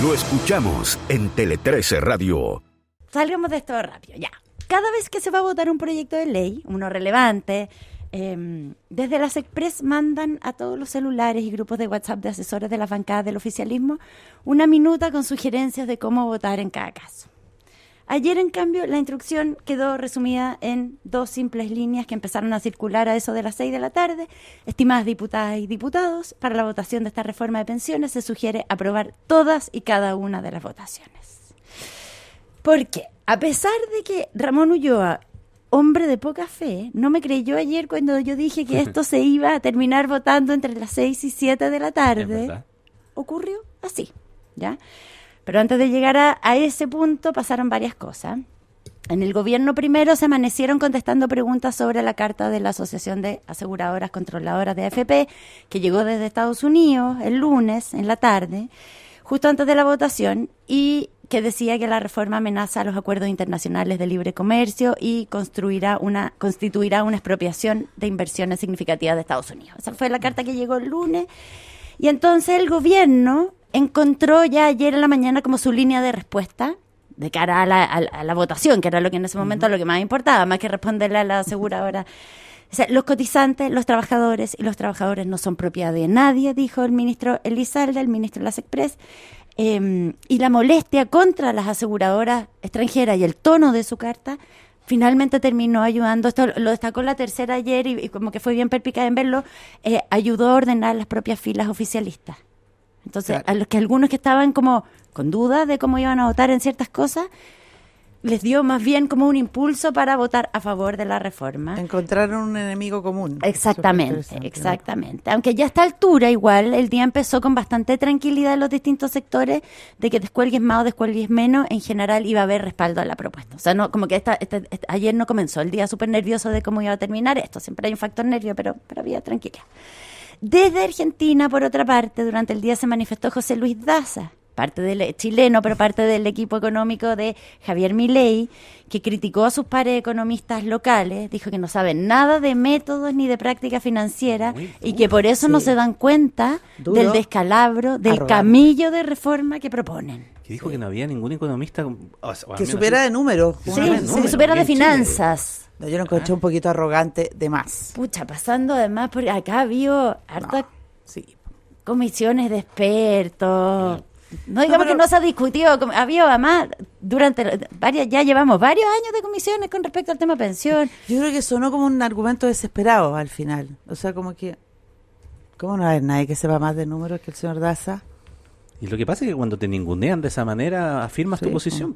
Lo escuchamos en Tele 13 Radio. Salgamos de esto rápido, ya. Cada vez que se va a votar un proyecto de ley, uno relevante, desde las Express mandan a todos los celulares y grupos de WhatsApp de asesores de las bancadas del oficialismo una minuta con sugerencias de cómo votar en cada caso. Ayer, en cambio, la instrucción quedó resumida en 2 simples líneas que empezaron a circular a eso de las 6 de la tarde. Estimadas diputadas y diputados, para la votación de esta reforma de pensiones se sugiere aprobar todas y cada una de las votaciones. ¿Por qué? A pesar de que Ramón Ulloa, hombre de poca fe, no me creyó ayer cuando yo dije que esto se iba a terminar votando entre las 6 y 7 de la tarde, ocurrió así, ¿ya? Pero antes de llegar a ese punto pasaron varias cosas. En el gobierno primero se amanecieron contestando preguntas sobre la carta de la Asociación de Aseguradoras Controladoras de AFP, que llegó desde Estados Unidos el lunes en la tarde, justo antes de la votación, y que decía que la reforma amenaza los acuerdos internacionales de libre comercio y constituirá una expropiación de inversiones significativas de Estados Unidos. Esa fue la carta que llegó el lunes. Y entonces el gobierno encontró ya ayer en la mañana como su línea de respuesta de cara a la votación, que era lo que en ese momento lo que más importaba, más que responderle a la aseguradora. O sea, los cotizantes, los trabajadores y los trabajadores no son propiedad de nadie, dijo el ministro Elizalde, el ministro de las Express, y la molestia contra las aseguradoras extranjeras y el tono de su carta finalmente terminó ayudando. Esto lo destacó la Tercera ayer y como que fue bien perspicaz en verlo, ayudó a ordenar las propias filas oficialistas. Entonces, claro, a los que algunos que estaban como con dudas de cómo iban a votar en ciertas cosas, les dio más bien como un impulso para votar a favor de la reforma. Encontraron un enemigo común. Exactamente. Aunque ya a esta altura igual el día empezó con bastante tranquilidad en los distintos sectores, de que descuelgues más o descuelgues menos, en general iba a haber respaldo a la propuesta. O sea, no como que ayer no comenzó el día súper nervioso de cómo iba a terminar esto. Siempre hay un factor nervio, pero había tranquilidad. Desde Argentina, por otra parte, durante el día se manifestó José Luis Daza, chileno, pero parte del equipo económico de Javier Milei, que criticó a sus pares economistas locales, dijo que no saben nada de métodos ni de práctica financiera y que por eso no se dan cuenta del descalabro, del camillo de reforma que proponen. Que dijo que no había ningún economista que supiera de números. Sí, que supiera de finanzas. Yo lo encontré un poquito arrogante de más. Pucha, pasando además, porque acá había hartas comisiones de expertos. No digamos que no se ha discutido, había además ya llevamos varios años de comisiones con respecto al tema pensión. Yo creo que sonó como un argumento desesperado al final. O sea, como que, ¿cómo no hay nadie que sepa más de números que el señor Daza? Y lo que pasa es que cuando te ningunean de esa manera, afirmas tu posición.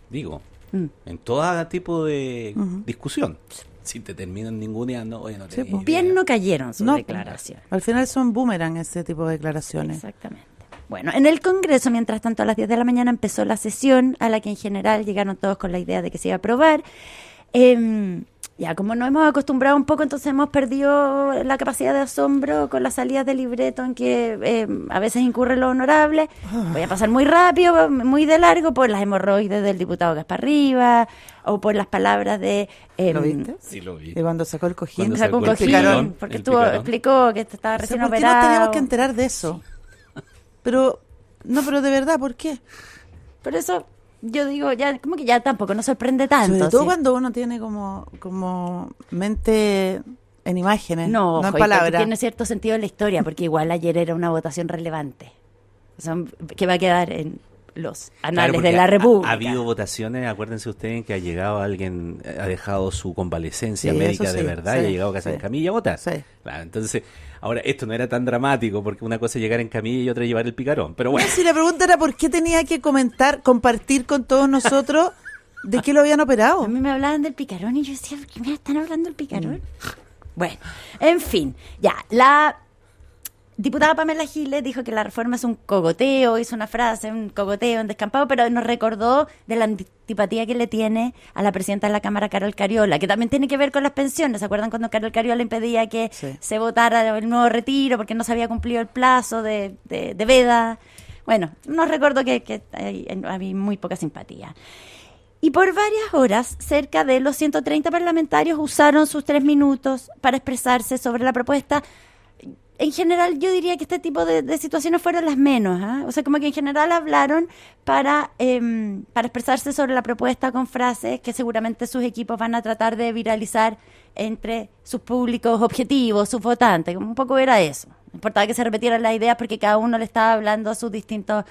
Digo, en todo tipo de discusión. Si te terminan ninguneando, oye, no te bien no cayeron sus declaraciones. Al final son boomerang ese tipo de declaraciones. Exactamente. Bueno, en el Congreso, mientras tanto, a las 10 de la mañana empezó la sesión, a la que en general llegaron todos con la idea de que se iba a aprobar. Ya, como nos hemos acostumbrado un poco, entonces hemos perdido la capacidad de asombro con las salidas de libreto en que a veces incurre lo honorable. Voy a pasar muy rápido, muy de largo, por las hemorroides del diputado Gaspar Rivas, o por las palabras de... ¿Lo viste? Sí, lo vi. Y cuando sacó el cojín. Sacó un cojín, porque explicó que estaba recién ¿por qué operado? nos teníamos que enterar de eso? Sí. Pero de verdad, ¿por qué? Por eso yo digo, ya como que ya tampoco nos sorprende tanto. Sobre todo cuando uno tiene como mente en imágenes, no en palabras. Tiene cierto sentido en la historia, porque igual ayer era una votación relevante. O sea, que va a quedar en los anales de la República. Ha habido votaciones, acuérdense ustedes, en que ha llegado alguien, ha dejado su convalecencia médica de verdad y ha llegado casi en camilla a votar. Sí. Claro, entonces, ahora, esto no era tan dramático, porque una cosa es llegar en camilla y otra llevar el picarón, pero bueno. Si la pregunta era por qué tenía que compartir con todos nosotros de qué lo habían operado. A mí me hablaban del picarón y yo decía, ¿por qué me están hablando del picarón? Bueno, en fin, ya, la diputada Pamela Giles dijo que la reforma es un cogoteo, hizo una frase, un cogoteo, un descampado, pero nos recordó de la antipatía que le tiene a la presidenta de la Cámara, Carol Cariola, que también tiene que ver con las pensiones. ¿Se acuerdan cuando Carol Cariola impedía que se votara el nuevo retiro porque no se había cumplido el plazo de veda? Bueno, nos recordó que había muy poca simpatía. Y por varias horas, cerca de los 130 parlamentarios usaron sus 3 minutos para expresarse sobre la propuesta. en general yo diría que este tipo de situaciones fueron las menos, ¿eh? O sea, como que en general hablaron para expresarse sobre la propuesta con frases que seguramente sus equipos van a tratar de viralizar entre sus públicos objetivos, sus votantes. Un poco era eso. No importaba que se repitieran las ideas porque cada uno le estaba hablando a sus distintos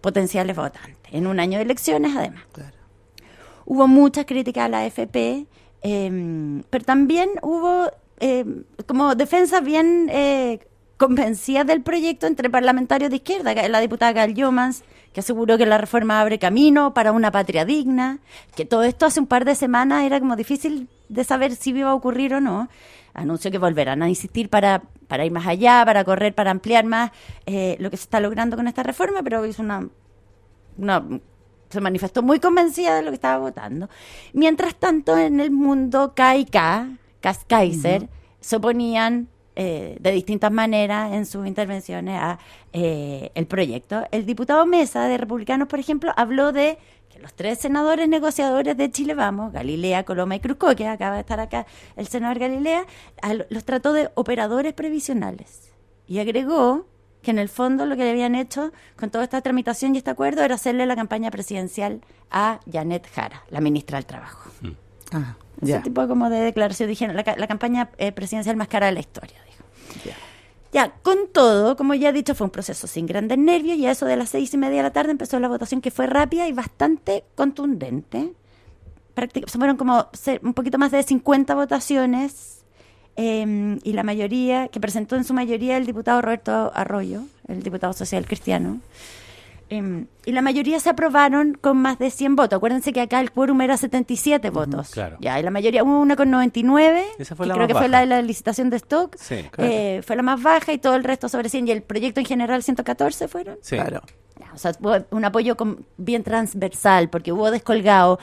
potenciales votantes. En un año de elecciones, además. Claro. Hubo muchas críticas a la AFP, pero también hubo como defensas bien convencidas del proyecto entre parlamentarios de izquierda. La diputada Gal Jomans, que aseguró que la reforma abre camino para una patria digna, que todo esto hace un par de semanas era como difícil de saber si iba a ocurrir o no. Anunció que volverán a insistir para ir más allá, para correr, para ampliar más lo que se está logrando con esta reforma, pero hizo se manifestó muy convencida de lo que estaba votando. Mientras tanto, en el mundo Kaiser, se oponían de distintas maneras en sus intervenciones a el proyecto. El diputado Mesa, de Republicanos, por ejemplo, habló de que los 3 senadores negociadores de Chile Vamos, Galilea, Coloma y Cruzco, que acaba de estar acá el senador Galilea, los trató de operadores previsionales. Y agregó que en el fondo lo que le habían hecho con toda esta tramitación y este acuerdo era hacerle la campaña presidencial a Janet Jara, la ministra del Trabajo. Ese tipo como de declaración, dijeron, la campaña presidencial más cara de la historia, dijo. Ya, con todo, como ya he dicho, fue un proceso sin grandes nervios y a eso de las 6:30 de la tarde empezó la votación, que fue rápida y bastante contundente. Fueron como un poquito más de 50 votaciones y la mayoría, que presentó en su mayoría el diputado Roberto Arroyo, el diputado social cristiano. Y la mayoría se aprobaron con más de 100 votos. Acuérdense que acá el quórum era 77 votos. Claro. Ya, y la mayoría, hubo una con 99, Esa fue que la creo más que baja. fue la de la licitación de stock. Sí, claro. Fue la más baja y todo el resto sobre 100. Y el proyecto en general 114 fueron. Sí. Claro. O sea, hubo un apoyo bien transversal, porque hubo descolgado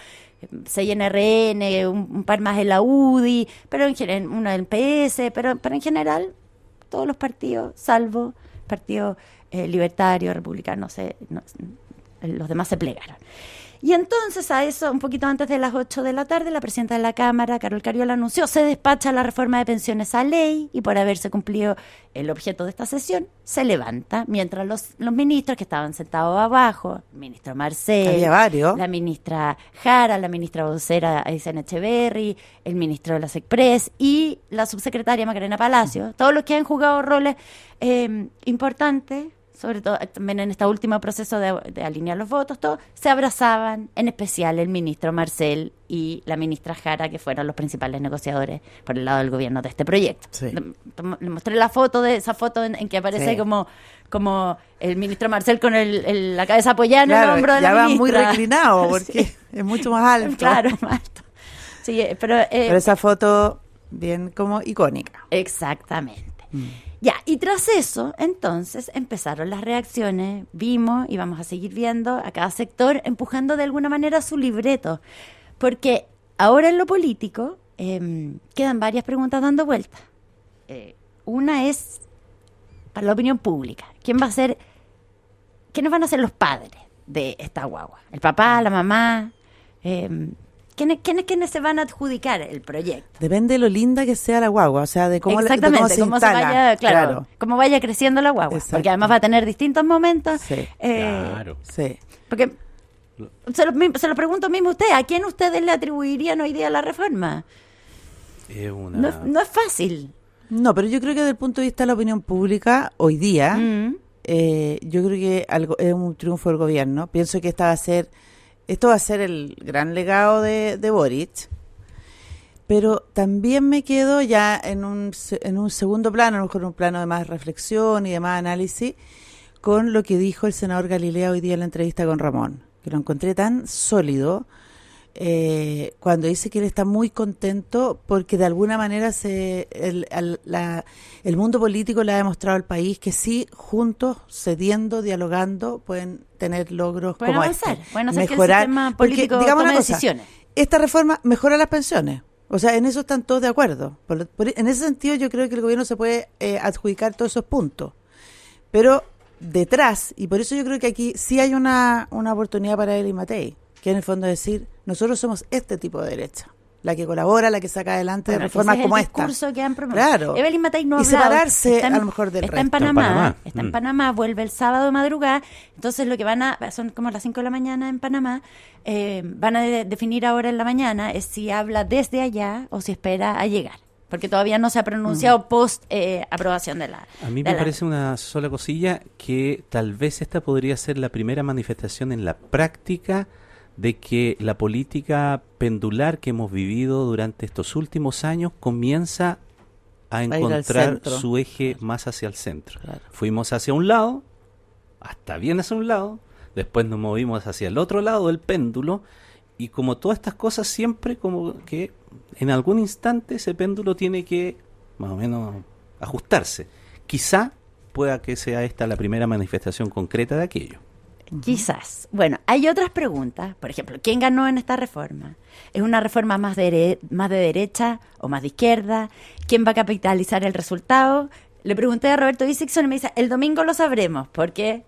6 en RN, un par más en la UDI, pero uno en PS, pero en general todos los partidos, salvo Partido Libertario, Republicano, los demás se plegaron. Y entonces a eso, un poquito antes de las 8 de la tarde, la presidenta de la Cámara, Carol Cariola, anunció: se despacha la reforma de pensiones a ley y por haberse cumplido el objeto de esta sesión, se levanta, mientras los ministros que estaban sentados abajo, el ministro Marcel, Había varios. la ministra Jara, la ministra vocera Aysén Echeverry, el ministro de la SECPRES y la subsecretaria Macarena Palacio, todos los que han jugado roles importantes, sobre todo también en este último proceso de alinear los votos, todos se abrazaban, en especial el ministro Marcel y la ministra Jara, que fueron los principales negociadores por el lado del gobierno de este proyecto. Sí. Le mostré esa foto en que aparece Sí. como el ministro Marcel con la cabeza apoyada en el hombro de la ya va ministra. muy reclinado porque Sí. es mucho más alto. Claro, más alto. Sí, pero esa foto bien como icónica. exactamente. Ya, y tras eso, entonces, empezaron las reacciones, vimos y vamos a seguir viendo a cada sector empujando de alguna manera su libreto, porque ahora en lo político quedan varias preguntas dando vueltas. Una es para la opinión pública: ¿quiénes van a ser los padres de esta guagua? ¿El papá, la mamá? ¿Quiénes se van a adjudicar el proyecto? Depende de lo linda que sea la guagua, o sea, de cómo, Exactamente, cómo se instala. vaya, claro, cómo vaya creciendo la guagua. Exacto. Porque además va a tener distintos momentos. Sí, Claro. sí. Porque se lo pregunto mismo a usted: ¿a quién ustedes le atribuirían hoy día la reforma? Es una... No es fácil. No, pero yo creo que desde el punto de vista de la opinión pública, hoy día, yo creo que es un triunfo del gobierno. Pienso que esto va a ser el gran legado de Boric, pero también me quedo ya en un segundo plano, a lo mejor un plano de más reflexión y de más análisis, con lo que dijo el senador Galilea hoy día en la entrevista con Ramón, que lo encontré tan sólido, cuando dice que él está muy contento porque de alguna manera el mundo político le ha demostrado al país que sí, juntos, cediendo, dialogando, pueden tener logros Pueden como avanzar, este. pueden hacer Mejorar, que el sistema porque, político digamos tome una cosa, decisiones. esta reforma mejora las pensiones. O sea, en eso están todos de acuerdo. En ese sentido yo creo que el gobierno se puede adjudicar todos esos puntos. Pero detrás, y por eso yo creo que aquí sí hay una oportunidad para él y Matei, que en el fondo es decir: nosotros somos este tipo de derecha. la que colabora, la que saca adelante reformas como esta. Es el discurso que han promovido. Claro. Evelyn Matei no ha y hablado. separarse a lo mejor del está resto. Está en Panamá, vuelve el sábado de madrugada. Entonces lo que son como las 5 de la mañana en Panamá, van a definir ahora en la mañana es si habla desde allá o si espera a llegar. Porque todavía no se ha pronunciado post aprobación de la... A mí me parece una sola cosilla que tal vez esta podría ser la primera manifestación en la práctica de que la política pendular que hemos vivido durante estos últimos años comienza a encontrar su eje más hacia el centro. Claro. Fuimos hacia un lado, hasta bien hacia un lado, después nos movimos hacia el otro lado del péndulo, y como todas estas cosas siempre como que en algún instante ese péndulo tiene que más o menos ajustarse. Quizá pueda que sea esta la primera manifestación concreta de aquello. Quizás. Bueno, hay otras preguntas. Por ejemplo, ¿quién ganó en esta reforma? ¿Es una reforma más de derecha o más de izquierda? ¿Quién va a capitalizar el resultado? Le pregunté a Roberto Isakson y me dice, el domingo lo sabremos, porque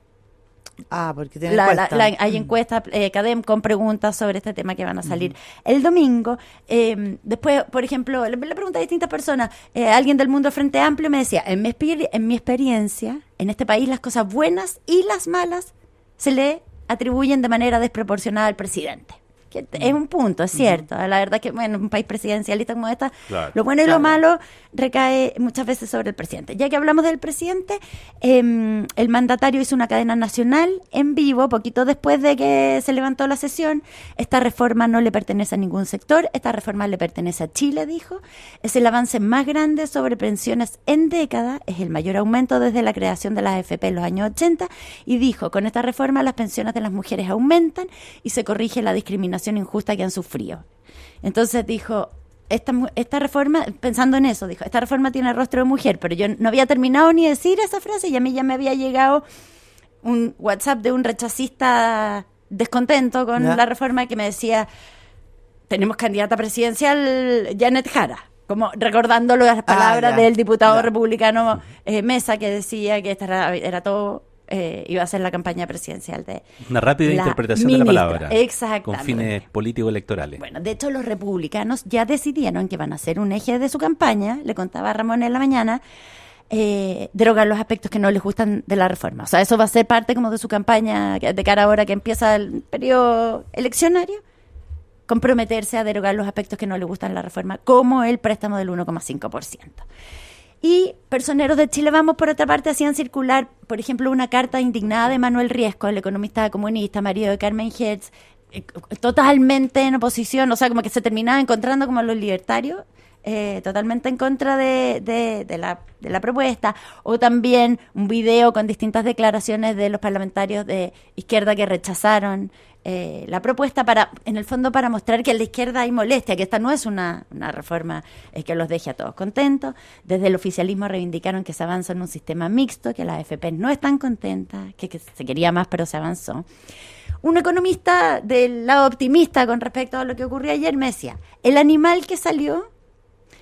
porque tiene encuesta. Hay encuestas CADEM con preguntas sobre este tema que van a salir el domingo. Después, por ejemplo, le pregunté a distintas personas. Alguien del mundo Frente Amplio me decía, en mi experiencia, en este país las cosas buenas y las malas se le atribuyen de manera desproporcionada al presidente. Que es un punto, es cierto. La verdad que, bueno, un país presidencialista como esta, lo bueno y lo malo recae muchas veces sobre el presidente. Ya que hablamos del presidente, el mandatario hizo una cadena nacional en vivo, poquito después de que se levantó la sesión. Esta reforma no le pertenece a ningún sector, esta reforma le pertenece a Chile, dijo. Es el avance más grande sobre pensiones en décadas, es el mayor aumento desde la creación de las AFP en los años 80, y dijo, con esta reforma las pensiones de las mujeres aumentan y se corrige la discriminación injusta que han sufrido. Entonces dijo, esta reforma, pensando en eso, dijo, esta reforma tiene rostro de mujer, pero yo no había terminado ni de decir esa frase y a mí ya me había llegado un WhatsApp de un rechazista descontento con la reforma que me decía, tenemos candidata presidencial Janet Jara, como recordándolo las palabras del diputado republicano Mesa, que decía que esta era todo iba a ser la campaña presidencial de una rápida interpretación de la palabra. Exactamente. Con fines político-electorales. Bueno, de hecho los republicanos ya decidieron que van a ser un eje de su campaña, le contaba a Ramón en la mañana, derogar los aspectos que no les gustan de la reforma. O sea, eso va a ser parte como de su campaña de cara ahora que empieza el periodo eleccionario, comprometerse a derogar los aspectos que no les gustan de la reforma, como el préstamo del 1,5%. Y personeros de Chile Vamos, por otra parte, hacían circular, por ejemplo, una carta indignada de Manuel Riesco, el economista comunista, marido de Carmen Hertz, totalmente en oposición, o sea, como que se terminaba encontrando como los libertarios, totalmente en contra de la propuesta, o también un video con distintas declaraciones de los parlamentarios de izquierda que rechazaron la propuesta, en el fondo para mostrar que en la izquierda hay molestia, que esta no es una reforma que los deje a todos contentos. Desde el oficialismo reivindicaron que se avanza en un sistema mixto, que las AFP no están contentas, que se quería más pero se avanzó. Un economista del lado optimista con respecto a lo que ocurrió ayer me decía, el animal que salió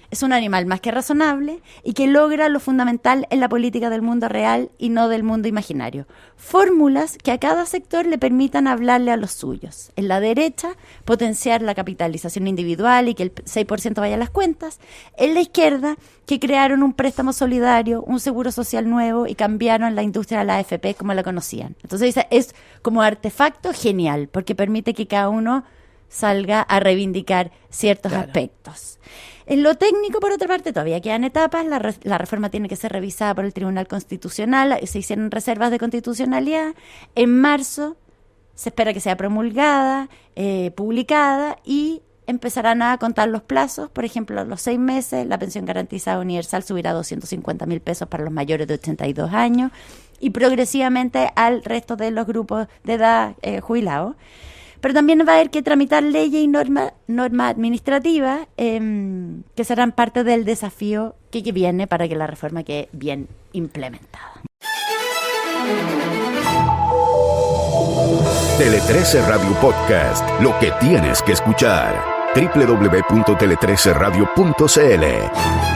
es un animal más que razonable y que logra lo fundamental en la política del mundo real y no del mundo imaginario. Fórmulas que a cada sector le permitan hablarle a los suyos. En la derecha, potenciar la capitalización individual y que el 6% vaya a las cuentas. En la izquierda, que crearon un préstamo solidario, un seguro social nuevo y cambiaron la industria de la AFP como la conocían. Entonces dice, es como artefacto genial porque permite que cada uno salga a reivindicar ciertos aspectos. En lo técnico, por otra parte, todavía quedan etapas. La reforma tiene que ser revisada por el Tribunal Constitucional. Se hicieron reservas de constitucionalidad. En marzo se espera que sea promulgada, publicada, y empezarán a contar los plazos. Por ejemplo, los 6 meses, la pensión garantizada universal subirá a 250.000 pesos para los mayores de 82 años y progresivamente al resto de los grupos de edad jubilados. Pero también va a haber que tramitar leyes y norma administrativa que serán parte del desafío que viene para que la reforma quede bien implementada. Tele 13 Radio Podcast, lo que tienes que escuchar. www.tele13radio.cl